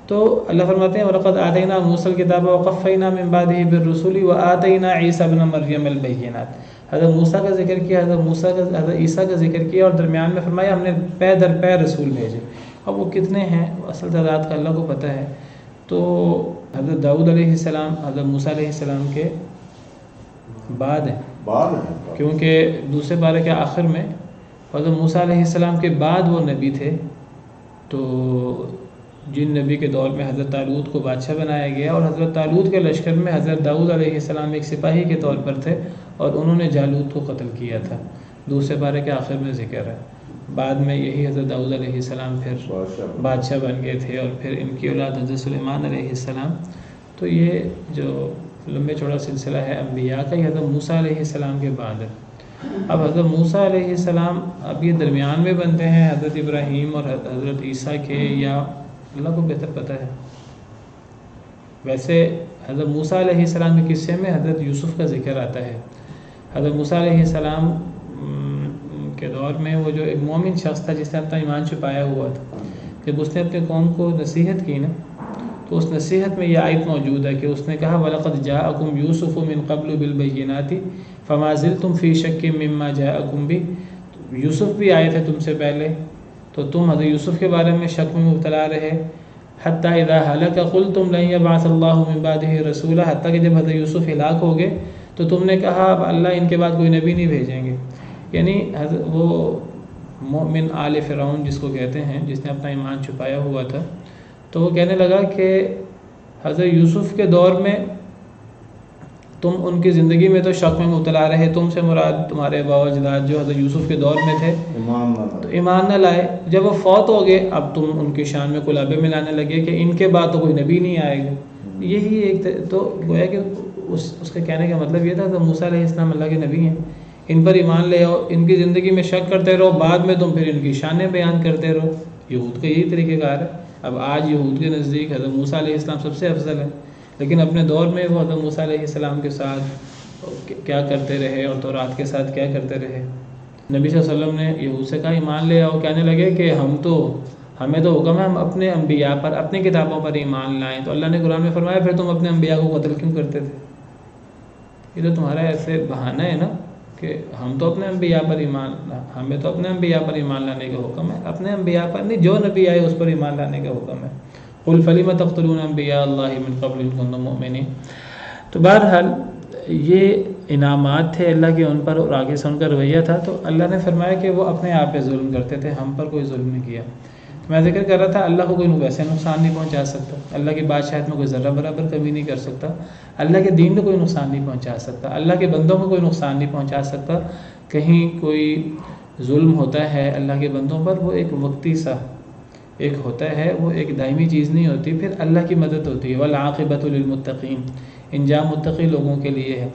تو اللہ فرماتے ہیں وَلَقَدْ آتَيْنَا مُوسَى الْكِتَابَ وَقَفَّيْنَا مِن بَعْدِهِ بِالرُّسُلِ وَآتَيْنَا عِيسَى ابْنَ مَرْيَمَ الْبَيِّنَاتِ. حضرت موسیٰ کا ذکر کیا, حضرت عیسیٰ کا ذکر کیا اور درمیان میں فرمایا ہم نے پے در پے رسول بھیجے. اب وہ کتنے ہیں اصل تعداد کا اللہ کو پتہ ہے. تو حضرت داؤد علیہ السلام حضرت موسیٰ علیہ السلام کے بعد ہیں, کیونکہ دوسرے پارے کے آخر میں حضرت موسیٰ علیہ السلام کے بعد وہ نبی تھے. تو جن نبی کے دور میں حضرت طالوت کو بادشاہ بنایا گیا اور حضرت طالوت کے لشکر میں حضرت داؤد علیہ السلام ایک سپاہی کے طور پر تھے اور انہوں نے جالوت کو قتل کیا تھا. دوسرے پارے کے آخر میں ذکر ہے. بعد میں یہی حضرت داؤد علیہ السلام پھر بادشاہ بن گئے تھے اور پھر ان کی اولاد حضرت سلیمان علیہ السلام. تو یہ جو لمبے چوڑا سلسلہ ہے انبیاء کا, یہ حضرت موسیٰ علیہ السلام کے بعد ہے. اب حضرت موسیٰ علیہ السلام اب یہ درمیان میں بنتے ہیں حضرت ابراہیم اور حضرت عیسیٰ کے, یا اللہ کو بہتر پتہ ہے. ویسے حضرت موسیٰ علیہ السلام کے قصے میں حضرت یوسف کا ذکر آتا ہے. حضرت موسیٰ علیہ السلام کے دور میں وہ جو ایک مومن شخص تھا جس نے اپنا ایمان چھپایا ہوا تھا, جب اس نے اپنے قوم کو نصیحت کی نا, تو اس نصیحت میں یہ آیت موجود ہے کہ اس نے کہا وَلَقَدْ جَاءَكُمْ يُوسُفُ مِن قَبْلُ بِالْبَيِّنَاتِ فَمَا زِلْتُمْ فِي شَكٍّ مِّمَّا جَاءَكُمْ بِهِ. یوسف بھی آئے تھے تم سے پہلے, تو تم حضرت یوسف کے بارے میں شک میں مبتلا رہے. حتیٰ اذا هلك قلتم لن يبعث الله من بعده رسولا, حتیٰ کہ جب حضرت یوسف ہلاک ہو گئے تو تم نے کہا اب اللہ ان کے بعد کوئی نبی نہیں بھیجیں گے. یعنی وہ مومن آل فرعون جس کو کہتے ہیں, جس نے اپنا ایمان چھپایا ہوا تھا, تو وہ کہنے لگا کہ حضرت یوسف کے دور میں تم ان کی زندگی میں تو شک میں مبتلا رہے, تم سے مراد تمہارے باو اجداد جو حضرت یوسف کے دور میں تھے تو ایمان نہ لائے. جب وہ فوت ہو گئے اب تم ان کی شان میں کلابے میں لانے لگے کہ ان کے بعد تو کوئی نبی نہیں آئے گا. یہی ایک تو گویا کہ اس کے کہنے کا مطلب یہ تھا کہ موسیٰ علیہ السلام اللہ کے نبی ہیں, ان پر ایمان لے آؤ, ان کی زندگی میں شک کرتے رہو, بعد میں تم پھر ان کی شانیں بیان کرتے رہو. یہود کا یہی طریقہ کار ہے. اب آج یہود کے نزدیک حضرت موسیٰ علیہ السلام سب سے افضل ہے, لیکن اپنے دور میں وہ حضرت موسیٰ علیہ السلام کے ساتھ کیا کرتے رہے اور تورات کے ساتھ کیا کرتے رہے. نبی صلی اللہ علیہ وسلم نے یہود سے کہا ایمان لے آؤ, کہنے لگے کہ ہمیں تو حکم ہے ہم اپنے انبیاء پر اپنی کتابوں پر ایمان لائیں. تو اللہ نے قرآن میں فرمایا پھر تم اپنے انبیاء کو قتل کیوں کرتے تھے؟ یہ تو تمہارا ایسے بہانہ ہے نا کہ ہم تو اپنے انبیاء پر ہمیں تو اپنے انبیاء پر ایمان لانے کا حکم ہے, اپنے انبیاء پر نہیں, جو نبی آئے اس پر ایمان لانے کا حکم ہے. قُلْ فَلِمَ تَقْتُلُونَ أَنْبِيَاءَ اللَّهِ مِنْ قَبْلِ إِن كُنتُم مُؤْمِنِينَ. تو بہرحال یہ انعامات تھے اللہ کے ان پر اور آگے سے ان کا رویہ تھا. تو اللہ نے فرمایا کہ وہ اپنے آپ پہ ظلم کرتے تھے, ہم پر کوئی ظلم نہیں کیا. میں ذکر کر رہا تھا اللہ کو کوئی ویسے نقصان نہیں پہنچا سکتا, اللہ کی بادشاہت میں کوئی ذرہ برابر کمی نہیں کر سکتا, اللہ کے دین کو کوئی نقصان نہیں پہنچا سکتا, اللہ کے بندوں کو کوئی نقصان نہیں پہنچا سکتا. کہیں کوئی ظلم ہوتا ہے اللہ کے بندوں پر, وہ ایک وقتی سا ایک ہوتا ہے, وہ ایک دائمی چیز نہیں ہوتی, پھر اللہ کی مدد ہوتی ہے. والعاقبۃ للمتقین, انجام متقی لوگوں کے لیے ہے.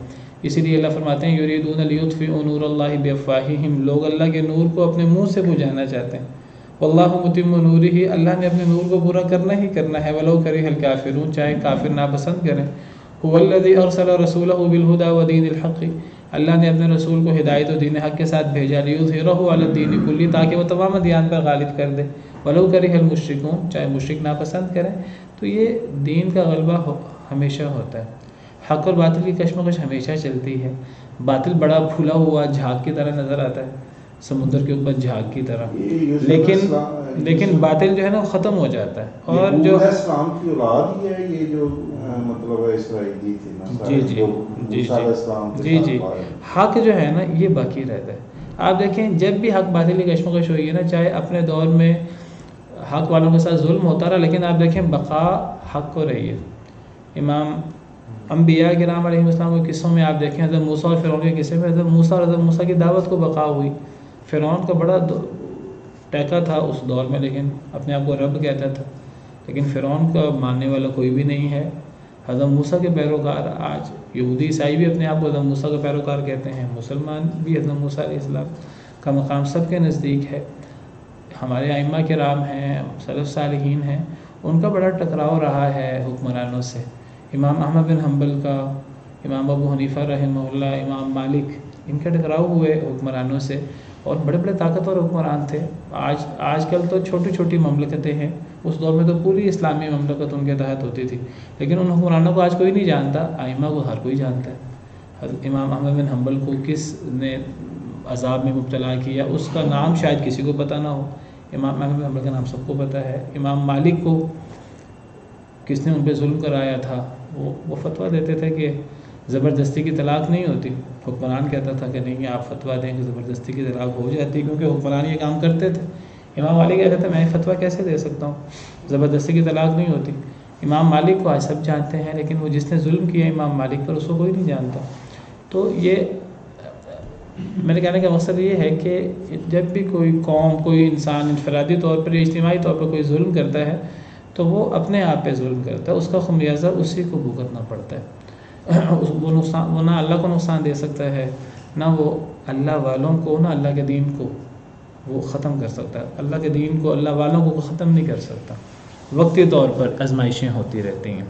اسی لیے اللہ فرماتے ہیں یریدون لیطفئوا نور اللہ بافواہہم, لوگ اللہ کے نور کو اپنے منہ سے بجھانا چاہتے ہیں. واللہ متم نورہ, اللہ نے اپنے نور کو پورا کرنا ہی کرنا ہے. ولو کرہ الکافرون, چاہے کافر ناپسند کریں. هو الذی ارسل رسولہ بالہدی ودین الحق, اللہ نے اپنے رسول کو ہدایت و دین حق کے ساتھ بھیجا. لیظہرہ علی الدین کلہ, تاکہ وہ تمام ادیان پر غالب کر دے. ولو کرہ المشرکون, چاہے مشرک ناپسند کریں. تو یہ دین کا غلبہ ہمیشہ ہوتا ہے. حق اور باطل کی کشمکش ہمیشہ چلتی ہے. باطل بڑا پھولا ہوا جھاگ کی طرح نظر آتا ہے, سمندر کے اوپر جھاگ کی طرح، یہ یوسف علیہ السلام- لیکن باطل جو ہے نا وہ ختم ہو جاتا ہے. یہ اور نوح جو علیہ السلام کی اولاد ہی ہے یہ جو مطلب اسرائیلی تھی نا جی جی جو جی موسیٰ علیہ السلام کے جی ساتھ جی پائے. حق جو ہے نا یہ باقی رہتا ہے. آپ دیکھیں جب بھی حق باطل کی کشمکش ہوئی ہے نا، چاہے اپنے دور میں حق والوں کے ساتھ ظلم ہوتا رہا، لیکن آپ دیکھیں بقا حق کو رہی ہے. امام انبیاء کرام علیہ السلام کے قصوں میں آپ دیکھیں، حضرت موسیٰ اور فرعون کے قصے میں حضرت موسیٰ اور حضرت موسیٰ کی دعوت کو بقا ہوئی. فرعون کا بڑا ٹیکا تھا اس دور میں، لیکن اپنے آپ کو رب کہتا تھا، لیکن فرعون کا ماننے والا کوئی بھی نہیں ہے. حضرت موسیٰ کے پیروکار آج یہودی عیسائی بھی اپنے آپ کو حضرت موسیٰ کا پیروکار کہتے ہیں، مسلمان بھی حضرت موسیٰ علیہ السلام کا مقام سب کے نزدیک ہے. ہمارے ائمہ کرام ہیں، سلف صالحین ہیں، ان کا بڑا ٹکراؤ رہا ہے حکمرانوں سے. امام احمد بن حنبل کا، امام ابو حنیفہ رحمہ اللہ، امام مالک، ان کے ٹکراؤ ہوئے حکمرانوں سے، اور بڑے بڑے طاقتور حکمران تھے. آج کل تو چھوٹی چھوٹی مملکتیں ہیں، اس دور میں تو پوری اسلامی مملکت ان کے تحت ہوتی تھی، لیکن ان حکمرانوں کو آج کوئی نہیں جانتا. ائمہ کو ہر کوئی جانتا ہے. حضرت امام احمد بن حنبل کو کس نے عذاب میں مبتلا کیا اس کا نام شاید کسی کو پتہ نہ ہو، امام احمد بن حنبل کا نام سب کو پتہ ہے. امام مالک کو کس نے ان پہ ظلم کرایا تھا، وہ فتویٰ دیتے تھے کہ زبردستی کی طلاق نہیں ہوتی. حکمران کہتا تھا کہ نہیں آپ فتویٰ دیں کہ زبردستی کی طلاق ہو جاتی، کیونکہ حکمران یہ کام کرتے تھے. امام مالک کہتے تھے میں فتویٰ کیسے دے سکتا ہوں، زبردستی کی طلاق نہیں ہوتی. امام مالک کو آج سب جانتے ہیں، لیکن وہ جس نے ظلم کیا امام مالک پر اس کو کوئی نہیں جانتا. تو یہ میرے کہنے کا مقصد یہ ہے کہ جب بھی کوئی قوم، کوئی انسان انفرادی طور پر یا اجتماعی طور پر کوئی ظلم کرتا ہے تو وہ اپنے آپ پہ ظلم کرتا ہے، اس کا خمیازہ اسی کو بھگتنا پڑتا ہے. وہ نہ اللہ کو نقصان دے سکتا ہے، نہ وہ اللہ والوں کو، نہ اللہ کے دین کو وہ ختم کر سکتا ہے. اللہ کے دین کو، اللہ والوں کو ختم نہیں کر سکتا. وقتی طور پر آزمائشیں ہوتی رہتی ہیں.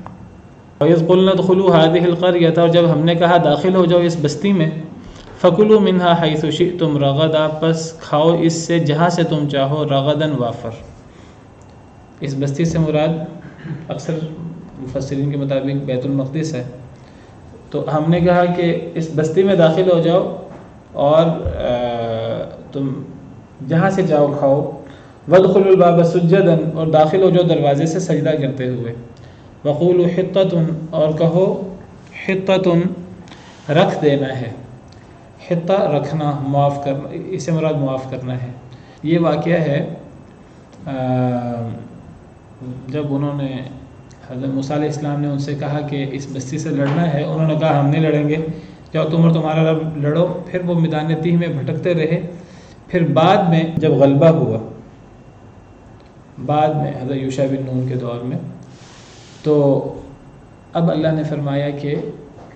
وَإِذْ قُلْنَا ادْخُلُوا هَٰذِهِ الْقَرْيَةَ، اور جب ہم نے کہا داخل ہو جاؤ اس بستی میں، فَكُلُوا مِنْهَا حَيْثُ شِئْتُمْ رَغَدًا، پس کھاؤ اس سے جہاں سے تم چاہو، رغداً وافر. اس بستی سے مراد اکثر مفسرین کے مطابق بیت المقدس ہے. تو ہم نے کہا کہ اس بستی میں داخل ہو جاؤ اور تم جہاں سے جاؤ کھاؤ. وَادْخُلُوا الْبَابَ سُجَّدًا، اور داخل ہو جاؤ دروازے سے سجدہ کرتے ہوئے. وَقُولُوا حِطَّةٌ، اور کہو حِطَّةٌ، رکھ دینا ہے. حِطَّہ رکھنا، معاف کرنا، اسے مراد معاف کرنا ہے. یہ واقعہ ہے جب انہوں نے حضرت موسیٰ علیہ السلام نے ان سے کہا کہ اس بستی سے لڑنا ہے، انہوں نے کہا ہم نہیں لڑیں گے، جاؤ تم اور تمہارا رب لڑو. پھر وہ میدان تیہ میں بھٹکتے رہے. پھر بعد میں جب غلبہ ہوا، بعد میں حضرت یوشع بن نون کے دور میں، تو اب اللہ نے فرمایا کہ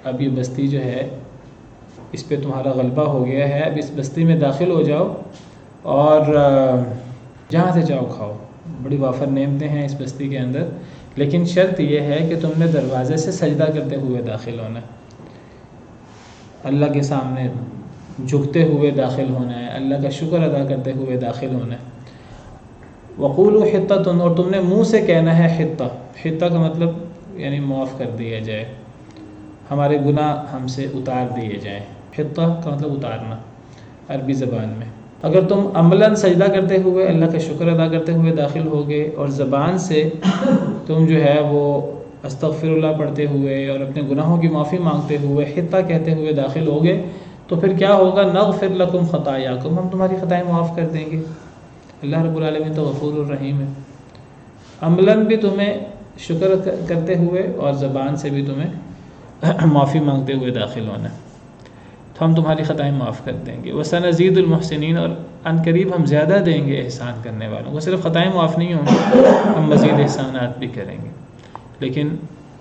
اب یہ بستی جو ہے اس پہ تمہارا غلبہ ہو گیا ہے، اب اس بستی میں داخل ہو جاؤ اور جہاں سے جاؤ کھاؤ. بڑی وافر نعمتیں ہیں اس بستی کے اندر، لیکن شرط یہ ہے کہ تم نے دروازے سے سجدہ کرتے ہوئے داخل ہونا ہے، اللہ کے سامنے جھکتے ہوئے داخل ہونا ہے، اللہ کا شکر ادا کرتے ہوئے داخل ہونا ہے. وقولوا حطۃ، اور تم نے منہ سے کہنا ہے حطہ. حطہ کا مطلب یعنی معاف کر دیا جائے، ہمارے گناہ ہم سے اتار دیے جائیں. حطہ کا مطلب اتارنا عربی زبان میں. اگر تم عملاً سجدہ کرتے ہوئے اللہ کا شکر ادا کرتے ہوئے داخل ہوگے اور زبان سے تم جو ہے وہ استغفر اللہ پڑھتے ہوئے اور اپنے گناہوں کی معافی مانگتے ہوئے حطہ کہتے ہوئے داخل ہوگے، تو پھر کیا ہوگا؟ نغفر لکم خطایاکم، ہم تمہاری خطائیں معاف کر دیں گے. اللہ رب العالمین تو غفور الرحیم ہے. عملاً بھی تمہیں شکر کرتے ہوئے اور زبان سے بھی تمہیں معافی مانگتے ہوئے داخل ہونا، تو ہم تمہاری خطائیں معاف کر دیں گے. وَسَنَزِيدُ الْمُحْسِنِينَ، اور ان قریب ہم زیادہ دیں گے احسان کرنے والوں کو. صرف خطائیں معاف نہیں ہوں گی، ہم مزید احسانات بھی کریں گے. لیکن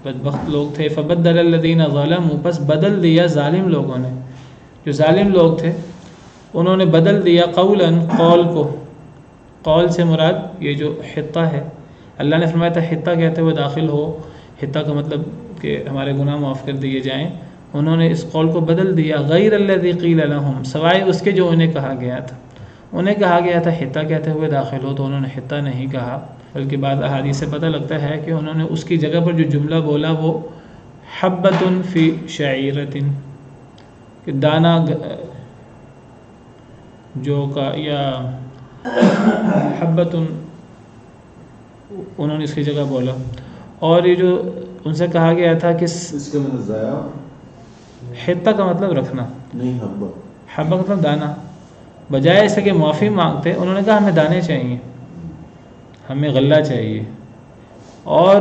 بدبخت لوگ تھے. فَبَدَّلَ الَّذِينَ ظَلَمُوا، پس بدل دیا ظالم لوگوں نے، جو ظالم لوگ تھے انہوں نے بدل دیا قولاً، قول کو. قول سے مراد یہ جو حطہ ہے، اللہ نے فرمایا تھا حطہ کہتے ہوئے داخل ہو. حطہ کا مطلب کہ ہمارے گناہ معاف کر دیے جائیں. انہوں نے اس قول کو بدل دیا، غیر الذی قیل لہم، سوائے اس کے جو انہیں کہا گیا تھا. انہیں کہا گیا تھا حطہ کہتے ہوئے داخل ہو، تو انہوں نے حطہ نہیں کہا، بلکہ بعض احادیث سے پتہ لگتا ہے کہ انہوں نے اس کی جگہ پر جو جملہ بولا وہ حبۃ فی شعیرۃ، کہ جو کا یا حبۃ انہوں نے اس کی جگہ بولا. اور یہ جو ان سے کہا گیا تھا کہ اس کے میں ضائع حتہ کا مطلب رکھنا، نہیں حبہ. حبہ مطلب دانہ. بجائے اس کہ معافی مانگتے انہوں نے کہا ہمیں دانے چاہیے، ہمیں غلہ چاہیے. اور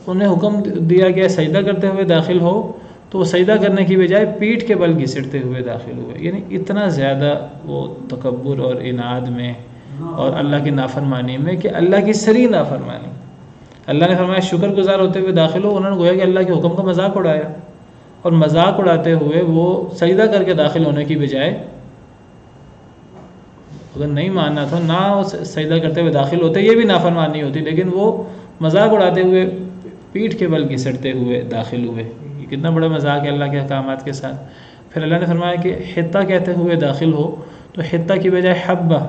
انہیں حکم دیا گیا سجدہ کرتے ہوئے داخل ہو، تو وہ سجدہ کرنے کی بجائے پیٹھ کے بل گھسٹتے ہوئے داخل ہوئے. یعنی اتنا زیادہ وہ تکبر اور اناد میں اور اللہ کی نافرمانی میں کہ اللہ کی سری نافرمانی. اللہ نے فرمایا شکر گزار ہوتے ہوئے داخل ہو، انہوں نے گویا کہ اللہ کے حکم کا مذاق اڑایا، اور مذاق اڑاتے ہوئے وہ سجدہ کر کے داخل ہونے کی بجائے اگر نہیں ماننا تھا نہ وہ سجدہ کرتے ہوئے داخل ہوتے، یہ بھی نافرمانی ہوتی، لیکن وہ مذاق اڑاتے ہوئے پیٹھ کے بل گھسٹتے ہوئے داخل ہوئے. یہ کتنا بڑا مذاق ہے اللہ کے احکامات کے ساتھ. پھر اللہ نے فرمایا کہ حتہ کہتے ہوئے داخل ہو، تو حتہ کی بجائے حبہ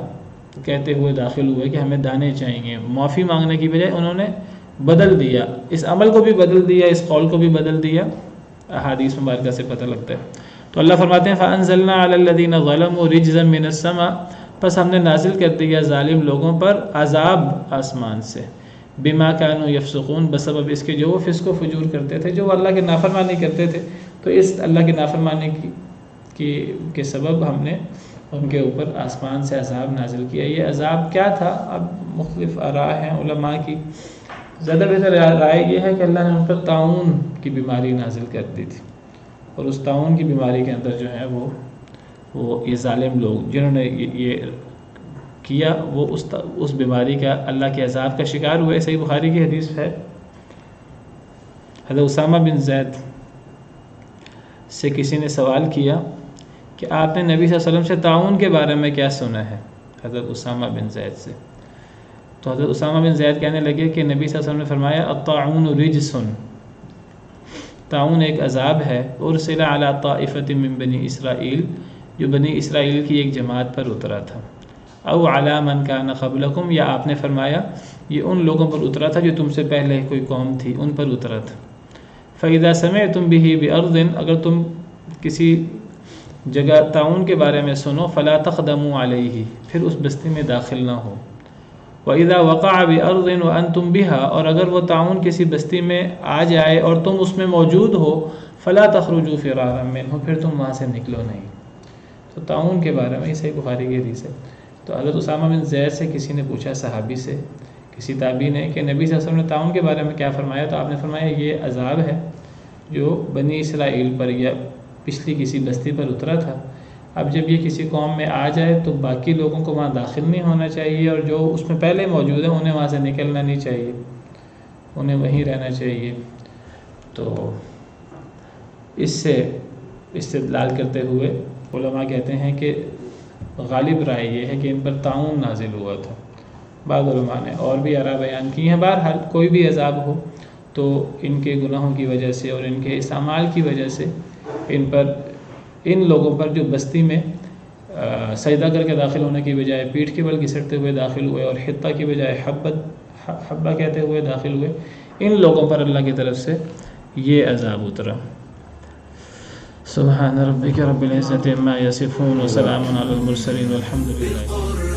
کہتے ہوئے داخل ہوئے کہ ہمیں دانے چاہیے. معافی مانگنے کی بجائے انہوں نے بدل دیا، اس عمل کو بھی بدل دیا، اس قول کو بھی بدل دیا. احادیث مبارکہ سے پتہ لگتا ہے. تو اللہ فرماتے ہیں فَأَنزَلْنَا عَلَى الَّذِينَ ظَلَمُوا رِجْزًا مِّنَ السَّمَاءِ، پس ہم نے نازل کر دیا ظالم لوگوں پر عذاب آسمان سے، بِمَا كَانُوا يَفْسُقُونَ، بسبب اس کے جو وہ فسق و فجور کرتے تھے، جو وہ اللہ کی نافرمانی کرتے تھے. تو اس اللہ کی نافرمانی کے سبب ہم نے ان کے اوپر آسمان سے عذاب نازل کیا. یہ عذاب کیا تھا؟ اب مختلف آراء ہیں علماء کی. زیادہ بہتر رائے یہ ہے کہ اللہ نے ان پر طاعون کی بیماری نازل کر دی تھی، اور اس طاعون کی بیماری کے اندر جو ہے وہ یہ ظالم لوگ جنہوں نے یہ کیا وہ اس بیماری کا اللہ کے عذاب کا شکار ہوئے. صحیح بخاری کی حدیث ہے، حضرت اسامہ بن زید سے کسی نے سوال کیا کہ آپ نے نبی صلی اللہ علیہ وسلم سے طاعون کے بارے میں کیا سنا ہے، حضرت اسامہ بن زید سے. تو حضرت اسامہ بن زید کہنے لگے کہ نبی صلی اللہ علیہ وسلم نے فرمایا الطاعون رجس، طاعون ایک عذاب ہے، ارسل علی طائفۃ من بنی اسرائیل، جو بنی اسرائیل کی ایک جماعت پر اترا تھا. او علی من کان قبلکم، یا آپ نے فرمایا یہ ان لوگوں پر اترا تھا جو تم سے پہلے کوئی قوم تھی ان پر اترا تھا. فَإِذَا سَمِعْتُمْ بِهِ بِأَرْضٍ، اگر تم کسی جگہ طاعون کے بارے میں سنو، فَلَا تَقْدَمُوا عَلَيْهِ، پھر اس بستی میں داخل نہ ہو. وَإِذَا وَقَعَ بِأَرْضٍ وَأَنْتُمْ بِهَا، اور اگر وہ طاعون کسی بستی میں آ جائے اور تم اس میں موجود ہو، فَلَا تَخْرُجُوا فِرَارًا مِنْهُ، پھر تم وہاں سے نکلو نہیں. تو طاعون کے بارے میں صحیح بخاری کی حدیث ہے. تو حضرت اسامہ بن زید سے کسی نے پوچھا، صحابی سے، کسی تابعی نے، کہ نبی صلی اللہ علیہ وسلم نے طاعون کے بارے میں کیا فرمایا؟ تو آپ نے فرمایا یہ عذاب ہے جو بنی اسرائیل پر یا پچھلی کسی بستی پر اترا تھا. اب جب یہ کسی قوم میں آ جائے تو باقی لوگوں کو وہاں داخل نہیں ہونا چاہیے، اور جو اس میں پہلے موجود ہیں انہیں وہاں سے نکلنا نہیں چاہیے، انہیں وہیں رہنا چاہیے. تو اس سے استدلال کرتے ہوئے علماء کہتے ہیں کہ غالب رائے یہ ہے کہ ان پر طاعون نازل ہوا تھا. بعض علماء نے اور بھی آراء بیان کی ہیں. بہرحال کوئی بھی عذاب ہو تو ان کے گناہوں کی وجہ سے اور ان کے اس اعمال کی وجہ سے ان لوگوں پر جو بستی میں سجدہ کر کے داخل ہونے کی بجائے پیٹھ کے بل گھسٹتے ہوئے داخل ہوئے اور حتہ کی بجائے حبہ کہتے ہوئے داخل ہوئے، ان لوگوں پر اللہ کی طرف سے یہ عذاب اترا. سبحان ربک رب العزت عما یصفون وسلام علی المرسلین والحمد للہ.